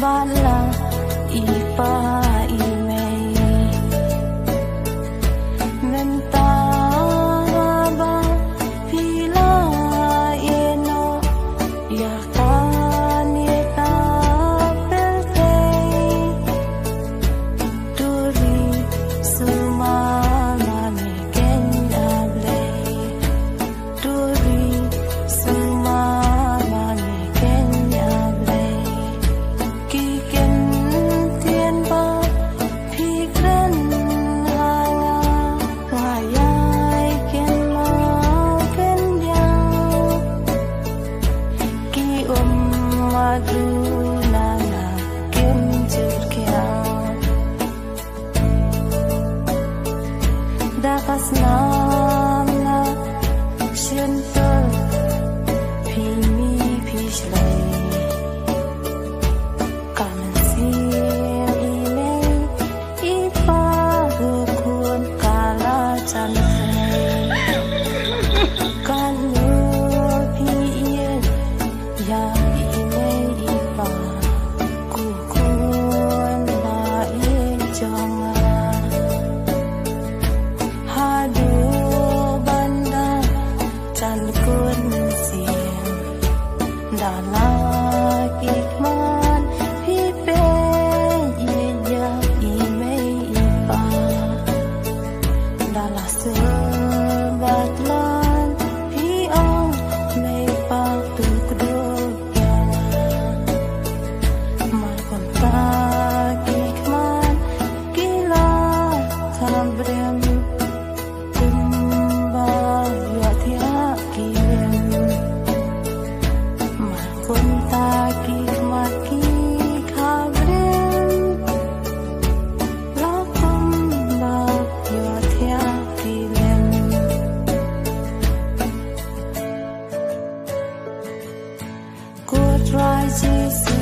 Vala ipa imei Menta ba pila eno Yakanita peltei Duri sumamani kenyablei Duri sumamani kenyablei Kiken tien ba pikren hanga Wayai ken ma ken yang Ki madunana ken jurkiang Dakas namna syentel pimi pishlei Kamen siang imei ipa hukun kala cantai Kalu pien ya imei ipa kukun baik jangan Hadu banda can kun siang Dalak ikman pipe iya imei ipa Dalah sebatlan piang mei paktu kedokian Malkon tak ikman gila tabrem Kumbang ya tiak kirim Malkon tak ikman ki kabrem Lakumbang ya tiak kirim Ku try Jesus